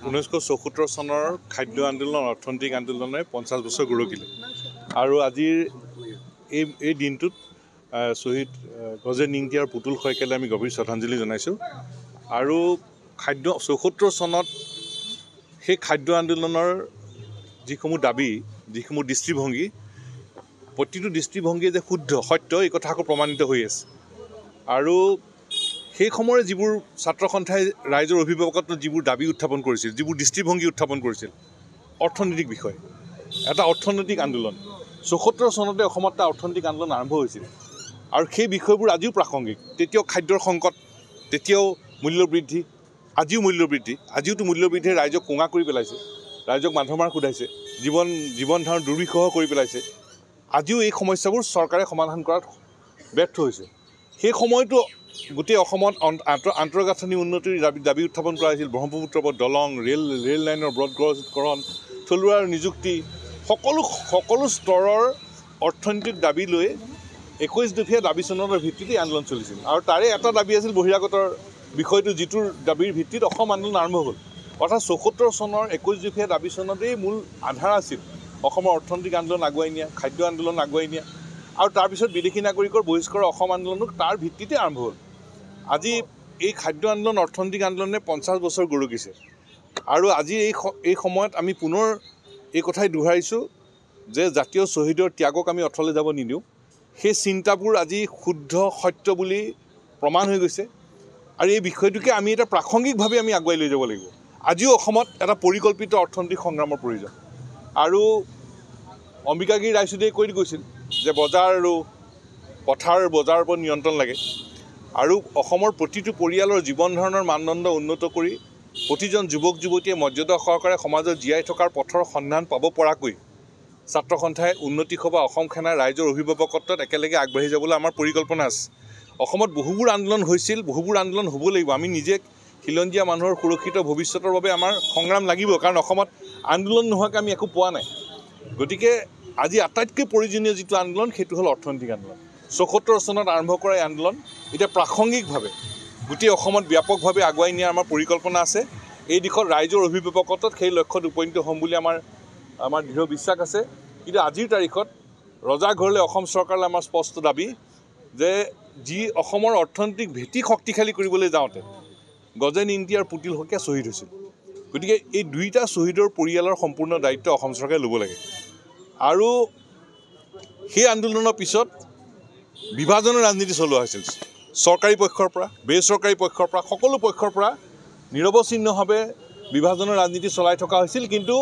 1974 চনৰ খাদ্য আন্দোলন অৰ্থনৈতিক আন্দোলনে 50 বছৰ গৰকিলে আৰু আজিৰ এই দিনটোত শ্বহীদ গজেন নিংতিয়াৰ পুতুল শইকীয়ালৈ আমি গভীৰ শ্ৰদ্ধাঞ্জলি জনাইছোঁ আৰু 74 চনত সেই খাদ্য আন্দোলনৰ যিসমূহ দাবী যিসমূহ দৃষ্টিভংগী প্ৰতিটো দৃষ্টিভংগীয়ে যে শুদ্ধ সত্য এই কথা আকৌ প্ৰমাণিত হৈ আছে আৰু সেই সময়ৰ যিবোৰ ছাত্ৰ সন্থাই ৰাইজৰ অভিভাৱকত্বত যিবোৰ দাবী উত্থাপন কৰিছিল যিবোৰ দৃষ্টিভংগী উত্থাপন কৰিছিল অৰ্থনৈতিক বিষয় এটা অৰ্থনৈতিক আন্দোলন 74 চনতে অসমত এটা অৰ্থনৈতিক আন্দোলন আৰম্ভ হৈছিল আৰু সেই বিষয়বোৰ আজিও প্ৰাসংগিক তেতিয়াও খাদ্যৰ সংকট তেতিয়াও মূল্যবৃদ্ধি আজিও মূল্যবৃদ্ধি আজিওতো মূল্যবৃদ্ধিয়ে ৰাইজক কোঙা কৰি পেলাইছে ৰাইজক মাধমাৰ সোধাইছে জীৱন ধাৰণ দুৰ্বিষহ কৰি পেলাইছে আজিও এই সমস্যাবোৰ চৰকাৰে সমাধান কৰাত ব্যৰ্থ হৈছে সেই সময়তো গোটেই অসমত আন্তঃগাঁথনি উন্নতিৰ দাবী উত্থাপন কৰা হৈছিল ব্ৰহ্মপুত্ৰৰ ওপৰত দলং ৰেল লাইনৰ ব্ৰডগজকৰণ থলুৱাৰ নিযুক্তি সকলো স্তৰৰ অৰ্থনৈতিক দাবী লৈ 21 দফীয়া দাবী চনদৰ ভিত্তিতে আন্দোলন চলিছিল আৰু তাৰে এটা দাবী আছিল বহিৰাগতৰ বিষয়টো যিটোৰ দাবীৰ ভিত্তিত অসম আন্দোলন আৰম্ভ হ'ল অৰ্থাৎ 74 চনৰ 21 দফীয়া দাবী চনদেই মূল আধাৰ আছিল অসমৰ অৰ্থনৈতিক আন্দোলন আগুৱাই নিয়া খাদ্য আন্দোলন আগুৱাই নিয়া আৰু তাৰপিছত বিদেশী নাগৰিকৰ বহিষ্কাৰৰ অসম আন্দোলনো তাৰ ভিত্তিতে আৰম্ভ হ'ল আজি এই খাদ্য আন্দোলন অৰ্থনৈতিক আন্দোলনে 50 বছৰ গৰকিছে আৰু আজি এই সময়ত আমি পুনৰ এই কথাই দোহাৰিছোঁ যে জাতীয় শ্বহীদৰ ত্যাগক আমি অথলে যাব নিদিওঁ সেই চিন্তাবোৰ আজি শুদ্ধ সত্য বুলি প্ৰমাণ হৈ গৈছে আৰু এই বিষয়টোকে আমি এটা প্ৰাসংগিকভাৱে আমি আগুৱাই লৈ যাব লাগিব আজিও অসমত এটা পৰিকল্পিত অৰ্থনৈতিক সংগ্ৰামৰ প্ৰয়োজন আৰু অম্বিকাগিৰি ৰায়চৌধুৰীয়ে কৈ গৈছিল যে বজাৰ আৰু পথাৰ বজাৰৰ ওপৰত নিয়ন্ত্ৰণ লাগে আৰু অসমৰ প্ৰতিটো পৰিয়ালৰ জীৱন ধাৰণৰ মানদণ্ড উন্নত কৰি প্ৰতিজন যুৱক যুৱতীয়ে মৰ্যাদা সহকাৰে সমাজত জীয়াই থকাৰ পথৰ সন্ধান পাব পৰাকৈ ছাত্ৰ সন্থাই উন্নতি সভা অসম সেনাৰ ৰাইজৰ অভিভাৱকত্বত একেলগে আগবাঢ়ি যাবলৈ আমাৰ পৰিকল্পনা আছে অসমত বহুবোৰ আন্দোলন হৈছিল বহুবোৰ আন্দোলন হ'ব লাগিব আমি নিজে খিলঞ্জীয়া মানুহৰ সুৰক্ষিত ভৱিষ্যতৰ বাবে আমাৰ সংগ্ৰাম লাগিব কাৰণ অসমত আন্দোলন নোহোৱাকৈ আমি একো পোৱা নাই গতিকে আজি আটাইতকৈ প্ৰয়োজনীয় যিটো আন্দোলন সেইটো হ'ল অৰ্থনৈতিক আন্দোলন 74 চনত আৰম্ভ কৰা এই আন্দোলন এতিয়া প্ৰাসংগিকভাৱে গোটেই অসমত ব্যাপকভাৱে আগুৱাই নিয়াৰ আমাৰ পৰিকল্পনা আছে এই দিশত ৰাইজৰ অভিভাৱকত্বত সেই লক্ষ্যত উপনীত হ'ম বুলি আমাৰ দৃঢ় বিশ্বাস আছে কিন্তু আজিৰ তাৰিখত ৰজাঘৰলৈ অসম চৰকাৰলৈ আমাৰ স্পষ্ট দাবী যে যি অসমৰ অৰ্থনৈতিক ভেটি শক্তিশালী কৰিবলৈ যাওঁতে গজেন নিংতিয়াৰ পুতুল শইকীয়া শ্বহীদ হৈছিল গতিকে এই দুইটা শ্বহীদৰ পৰিয়ালৰ সম্পূৰ্ণ দায়িত্ব অসম চৰকাৰে ল'ব লাগে আৰু সেই আন্দোলনৰ পিছত বিভাজনৰ ৰাজনীতি চলোৱা হৈছিল চৰকাৰী পক্ষৰ পৰা বেচৰকাৰী পক্ষৰ পৰা সকলো পক্ষৰ পৰা নিৰৱচ্ছিন্নভাৱে বিভাজনৰ ৰাজনীতি চলাই থকা হৈছিল কিন্তু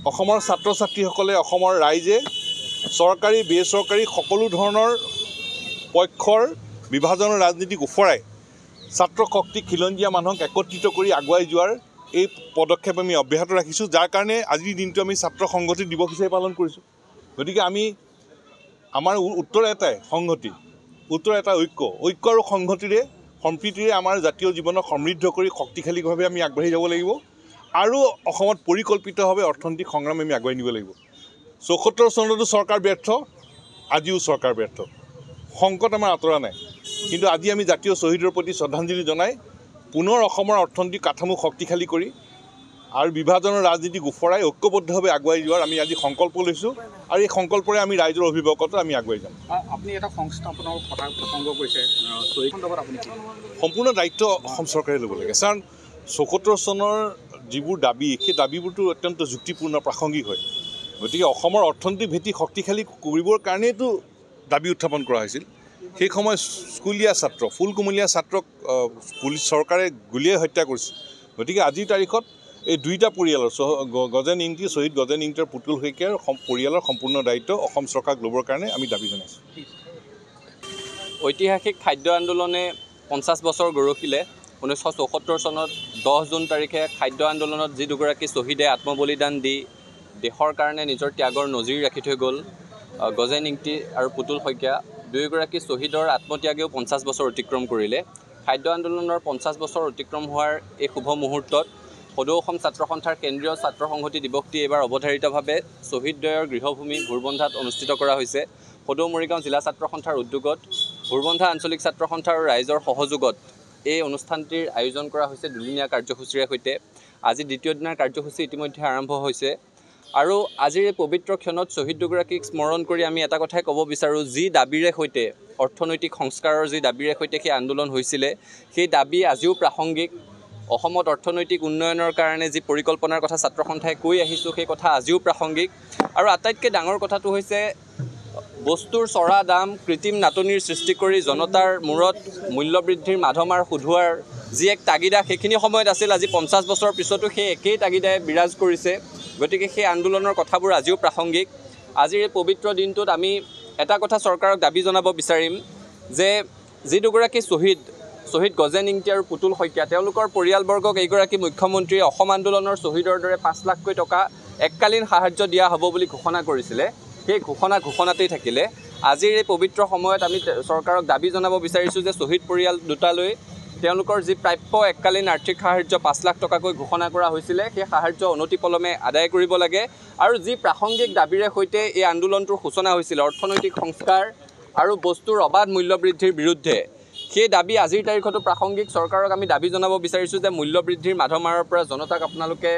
অসমৰ ছাত্ৰ ছাত্ৰীসকলে অসমৰ ৰাইজে চৰকাৰী বেচৰকাৰী সকলো ধৰণৰ পক্ষৰ বিভাজনৰ ৰাজনীতিক ওফৰাই ছাত্ৰ শক্তি খিলঞ্জীয়া মানুহক একত্ৰিত কৰি আগুৱাই যোৱাৰ এই পদক্ষেপ আমি অব্যাহত ৰাখিছোঁ যাৰ কাৰণে আজিৰ দিনটো আমি ছাত্ৰ সংগঠন দিৱস হিচাপে পালন কৰিছোঁ গতিকে আমাৰ উত্তৰ এটাই সংহতি উত্তৰ এটা ঐক্য আৰু সংহতিৰে সম্প্ৰীতিৰে আমাৰ জাতীয় জীৱনক সমৃদ্ধ কৰি শক্তিশালীভাৱে আমি আগবাঢ়ি যাব লাগিব আৰু অসমত পৰিকল্পিতভাৱে অৰ্থনৈতিক সংগ্ৰাম আমি আগুৱাই নিব লাগিব 74 চনতো চৰকাৰ ব্যৰ্থ আজিও চৰকাৰ ব্যৰ্থ সংকট আমাৰ আঁতৰা নাই কিন্তু আজি আমি জাতীয় শ্বহীদৰ প্ৰতি শ্ৰদ্ধাঞ্জলি জনাই পুনৰ অসমৰ অৰ্থনৈতিক কাঠামো শক্তিশালী কৰি আৰু বিভাজনৰ ৰাজনীতিক ওফৰাই ঐক্যবদ্ধভাৱে আগুৱাই যোৱাৰ আমি আজি সংকল্প লৈছোঁ আৰু এই সংকল্পৰে আমি ৰাইজৰ অভিভাৱকত্বত আমি আগুৱাই যাম আপুনি এটা সংস্থাপনৰ কথা প্ৰসংগ কৈছে আপুনি সম্পূৰ্ণ দায়িত্ব অসম চৰকাৰে ল'ব লাগে কাৰণ 74 চনৰ যিবোৰ দাবী সেই দাবীবোৰতো অত্যন্ত যুক্তিপূৰ্ণ প্ৰাসংগিক হয় গতিকে অসমৰ অৰ্থনৈতিক ভেটি শক্তিশালী কৰিবৰ কাৰণেতো দাবী উত্থাপন কৰা হৈছিল সেই সময় স্কুলীয়া ছাত্ৰ ফুলকুমলীয়া ছাত্ৰক পুলিচ চৰকাৰে গুলীয়াই হত্যা কৰিছিল গতিকে আজিৰ তাৰিখত এই দুইটা পৰিয়ালৰ গজেন নিংটি শ্বহীদ গজেন নিংটিৰ পুতুল শইকীয়াৰ পৰিয়ালৰ সম্পূৰ্ণ দায়িত্ব অসম চৰকাৰক ল'বৰ কাৰণে আমি দাবী জনাইছোঁ ঐতিহাসিক খাদ্য আন্দোলনে 50 বছৰ গৰকিলে 1974 চনত 10 জুন তাৰিখে খাদ্য আন্দোলনত যি দুগৰাকী শ্বহীদে আত্মবলিদান দি দেশৰ কাৰণে নিজৰ ত্যাগৰ নজিৰ ৰাখি থৈ গ'ল গজেন নিংটি আৰু পুতুল শইকীয়া দুয়োগৰাকী শ্বহীদৰ আত্মত্যাগেও 50 বছৰ অতিক্ৰম কৰিলে খাদ্য আন্দোলনৰ 50 বছৰ অতিক্ৰম হোৱাৰ এই শুভ মুহূৰ্তত সদৌ অসম ছাত্ৰ সন্থাৰ কেন্দ্ৰীয় ছাত্ৰ সংহতি দিৱসটি এইবাৰ অৱধাৰিতভাৱে শ্বহীদদ্বয়ৰ গৃহভূমি ভোৰবন্ধাত অনুষ্ঠিত কৰা হৈছে সদৌ মৰিগাঁও জিলা ছাত্ৰ সন্থাৰ উদ্যোগত ভোৰবন্ধা আঞ্চলিক ছাত্ৰ সন্থাৰ ৰাইজৰ সহযোগত এই অনুষ্ঠানটিৰ আয়োজন কৰা হৈছে দুদিনীয়া কাৰ্যসূচীৰে সৈতে আজি দ্বিতীয় দিনৰ কাৰ্যসূচী ইতিমধ্যে আৰম্ভ হৈছে আৰু আজিৰ এই পবিত্ৰ ক্ষণত শ্বহীদ দুগৰাকীক স্মৰণ কৰি আমি এটা কথাই ক'ব বিচাৰোঁ, যি দাবীৰে সৈতে অৰ্থনৈতিক সংস্কাৰৰ যি দাবীৰে সৈতে সেই আন্দোলন হৈছিলে, সেই দাবী আজিও প্ৰাসংগিক। অসমত অৰ্থনৈতিক উন্নয়নৰ কাৰণে যি পৰিকল্পনাৰ কথা ছাত্ৰ সন্থাই কৈ আহিছোঁ, সেই কথা আজিও প্ৰাসংগিক। আৰু আটাইতকৈ ডাঙৰ কথাটো হৈছে বস্তুৰ চৰা দাম, কৃত্ৰিম নাটনিৰ সৃষ্টি কৰি জনতাৰ মূৰত মূল্যবৃদ্ধিৰ মাধমাৰ সোধোৱাৰ যি এক তাগিদা সেইখিনি সময়ত আছিল, আজি 50 বছৰৰ পিছতো সেই একেই তাগিদাই বিৰাজ কৰিছে। গতিকে সেই আন্দোলনৰ কথাবোৰ আজিও প্ৰাসংগিক। আজিৰ এই পবিত্ৰ দিনটোত আমি এটা কথা চৰকাৰক দাবী জনাব বিচাৰিম যে যি দুগৰাকী শ্বহীদ গজেন ইংতি আৰু পুতুল শইকীয়া, তেওঁলোকৰ পৰিয়ালবৰ্গক এইগৰাকী মুখ্যমন্ত্ৰীয়ে অসম আন্দোলনৰ শ্বহীদৰ দৰে 5 লাখকৈ টকা এককালীন সাহায্য দিয়া হ'ব বুলি ঘোষণা কৰিছিলে। সেই ঘোষণাতেই থাকিলে। আজিৰ এই পবিত্ৰ সময়ত আমি চৰকাৰক দাবী জনাব বিচাৰিছোঁ যে শ্বহীদ পৰিয়াল দুটালৈ তেওঁলোকৰ যি প্ৰাপ্য এককালীন আৰ্থিক সাহায্য 5 লাখ টকাকৈ ঘোষণা কৰা হৈছিলে, সেই সাহায্য অনতিপলমে আদায় কৰিব লাগে। আৰু যি প্ৰাসংগিক দাবীৰে সৈতে এই আন্দোলনটোৰ সূচনা হৈছিল, অৰ্থনৈতিক সংস্কাৰ আৰু বস্তুৰ অবাধ মূল্যবৃদ্ধিৰ বিৰুদ্ধে, সেই দাবী আজিৰ তাৰিখতো প্ৰাসংগিক। চৰকাৰক আমি দাবী জনাব বিচাৰিছোঁ যে মূল্যবৃদ্ধিৰ মাধমাৰৰ পৰা জনতাক আপোনালোকে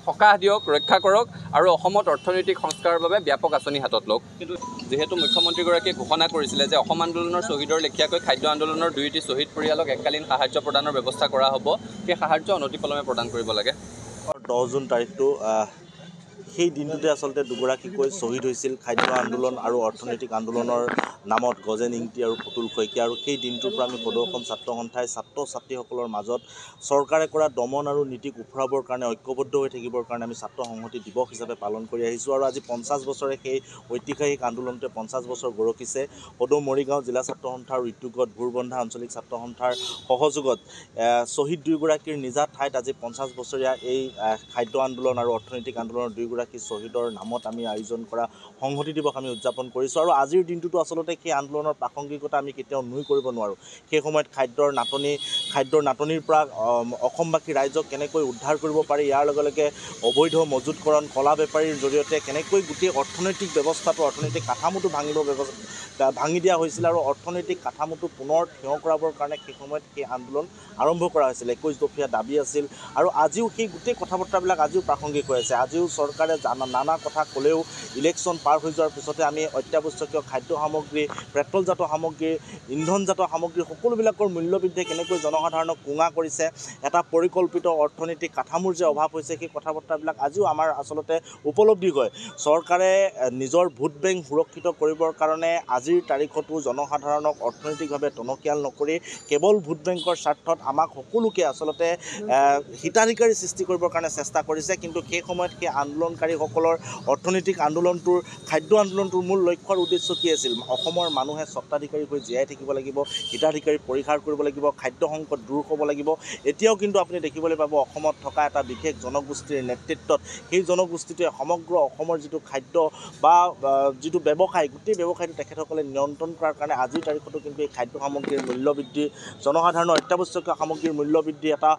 সকাহ দিয়ক, ৰক্ষা কৰক আৰু অসমত অৰ্থনৈতিক সংস্কাৰৰ বাবে ব্যাপক আঁচনি হাতত লওক। কিন্তু যিহেতু মুখ্যমন্ত্ৰীগৰাকীয়ে ঘোষণা কৰিছিলে যে অসম আন্দোলনৰ শ্বহীদৰ লেখীয়াকৈ খাদ্য আন্দোলনৰ 2টি শ্বহীদ পৰিয়ালক এককালীন সাহায্য প্ৰদানৰ ব্যৱস্থা কৰা হ'ব, সেই সাহায্য অনতিপলমে প্ৰদান কৰিব লাগে। 10 জুন তাৰিখটো সেই দিনটোতে আচলতে দুগৰাকীকৈ শ্বহীদ হৈছিল খাদ্য আন্দোলন আৰু অৰ্থনৈতিক আন্দোলনৰ নামত গজেন ইংতি আৰু পুতুল শইকীয়া। আৰু সেই দিনটোৰ পৰা আমি সদৌ অসম ছাত্ৰ সন্থাই ছাত্ৰ ছাত্ৰীসকলৰ মাজত চৰকাৰে কৰা দমন আৰু নীতিক উফৰাবৰ কাৰণে ঐক্যবদ্ধ হৈ থাকিবৰ কাৰণে আমি ছাত্ৰ সংহতি দিৱস হিচাপে পালন কৰি আহিছোঁ। আৰু আজি 50 বছৰে সেই ঐতিহাসিক আন্দোলনটোৱে 50 বছৰ গৰকিছে। সদৌ মৰিগাঁও জিলা ছাত্ৰ সন্থাৰ উদ্যোগত ভোৰবন্ধা আঞ্চলিক ছাত্ৰ সন্থাৰ সহযোগত শ্বহীদ দুয়োগৰাকীৰ নিজা ঠাইত আজি 50 বছৰীয়া এই খাদ্য আন্দোলন আৰু অৰ্থনৈতিক আন্দোলনৰ দুয়োগৰাকী শ্বহীদৰ নামত আমি আয়োজন কৰা সংহতি দিৱস আমি উদযাপন কৰিছোঁ। আৰু আজিৰ দিনটোতো আচলতে সেই আন্দোলনৰ প্ৰাসংগিকতা আমি কেতিয়াও নুই কৰিব নোৱাৰোঁ। সেই সময়ত খাদ্যৰ নাটনিৰ পৰা অসমবাসী ৰাইজক কেনেকৈ উদ্ধাৰ কৰিব পাৰি, ইয়াৰ লগে লগে অবৈধ মজুতকৰণ, কলা বেপাৰীৰ জৰিয়তে কেনেকৈ গোটেই অৰ্থনৈতিক ব্যৱস্থাটো, অৰ্থনৈতিক কাঠামোটো ভাঙি দিয়া হৈছিল আৰু অৰ্থনৈতিক কাঠামোটো পুনৰ থিয় কৰাবৰ কাৰণে সেই সময়ত সেই আন্দোলন আৰম্ভ কৰা হৈছিল। 21 দফীয়া দাবী আছিল আৰু আজিও সেই গোটেই কথা বতৰাবিলাক আজিও প্ৰাসংগিক হৈ আছে। আজিও চৰকাৰে নানা কথা ক'লেও ইলেকশ্যন পাৰ হৈ যোৱাৰ পিছতে আমি অত্যাৱশ্যকীয় খাদ্য সামগ্ৰী, পেট্ৰলজাত সামগ্ৰী, ইন্ধনজাত সামগ্ৰী সকলোবিলাকৰ মূল্যবৃদ্ধিয়ে কেনেকৈ জনসাধাৰণক কোঙা কৰিছে, এটা পৰিকল্পিত অৰ্থনৈতিক কাঠামোৰ যে অভাৱ হৈছে, সেই কথা বতৰাবিলাক আজিও আমাৰ আচলতে উপলব্ধি হয়। চৰকাৰে নিজৰ ভোট বেংক সুৰক্ষিত কৰিবৰ কাৰণে আজিৰ তাৰিখতো জনসাধাৰণক অৰ্থনৈতিকভাৱে টনকিয়াল নকৰি কেৱল ভোট বেংকৰ স্বাৰ্থত আমাক সকলোকে আচলতে হিতাধিকাৰী সৃষ্টি কৰিবৰ কাৰণে চেষ্টা কৰিছে। কিন্তু সেই সময়ত সেই আন্দোলনকাৰীসকলৰ অৰ্থনৈতিক আন্দোলনটোৰ, খাদ্য আন্দোলনটোৰ মূল লক্ষ্যৰ উদ্দেশ্য কি আছিল? অসমৰ মানুহে স্বত্বাধিকাৰী হৈ জীয়াই থাকিব লাগিব, হিতাধিকাৰী পৰিহাৰ কৰিব লাগিব, খাদ্য সংকট দূৰ হ'ব লাগিব। এতিয়াও কিন্তু আপুনি দেখিবলৈ পাব অসমত থকা এটা বিশেষ জনগোষ্ঠীৰ নেতৃত্বত সেই জনগোষ্ঠীটোৱে সমগ্ৰ অসমৰ যিটো খাদ্য বা যিটো ব্যৱসায়, গোটেই ব্যৱসায়টো তেখেতসকলে নিয়ন্ত্ৰণ কৰাৰ কাৰণে আজিৰ তাৰিখতো কিন্তু এই খাদ্য সামগ্ৰীৰ মূল্যবৃদ্ধি, জনসাধাৰণৰ অত্যাৱশ্যকীয় সামগ্ৰীৰ মূল্যবৃদ্ধি, এটা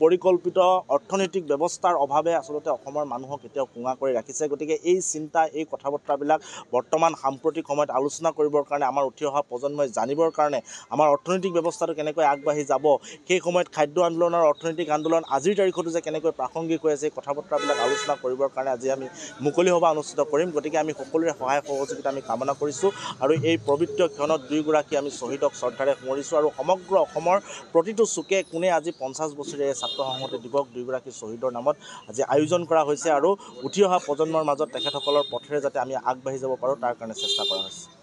পৰিকল্পিত অৰ্থনৈতিক ব্যৱস্থাৰ অভাৱে আচলতে অসমৰ মানুহক এতিয়াও কোঙা কৰি ৰাখিছে। গতিকে এই চিন্তা, এই কথা বতৰাবিলাক বৰ্তমান সাম্প্ৰতিক সময়ত আলোচনা কৰিবৰ কাৰণে, আমাৰ উঠি অহা প্ৰজন্মই জানিবৰ কাৰণে, আমাৰ অৰ্থনৈতিক ব্যৱস্থাটো কেনেকৈ আগবাঢ়ি যাব, সেই সময়ত খাদ্য আন্দোলন আৰু অৰ্থনৈতিক আন্দোলন আজিৰ তাৰিখতো যে কেনেকৈ প্ৰাসংগিক হৈ আছে, এই কথা বতৰাবিলাক আলোচনা কৰিবৰ কাৰণে আজি আমি মুকলি সভা অনুষ্ঠিত কৰিম। গতিকে আমি সকলোৰে সহায় সহযোগিতা আমি কামনা কৰিছোঁ আৰু এই পবিত্ৰ ক্ষণত দুয়োগৰাকী আমি শ্বহীদক শ্ৰদ্ধাৰে সোঁৱৰিছোঁ আৰু সমগ্ৰ অসমৰ প্ৰতিটো চুকে কোণে আজি 50 বছৰীয়া ছাত্ৰ সংহতি দিৱস দুয়োগৰাকী শ্বহীদৰ নামত আজি আয়োজন কৰা হৈছে আৰু উঠি অহা প্ৰজন্মৰ মাজত তেখেতসকলৰ পথেৰে যাতে আমি আগবাঢ়ি যাব পাৰোঁ তাৰ কাৰণে চেষ্টা কৰা হৈছে।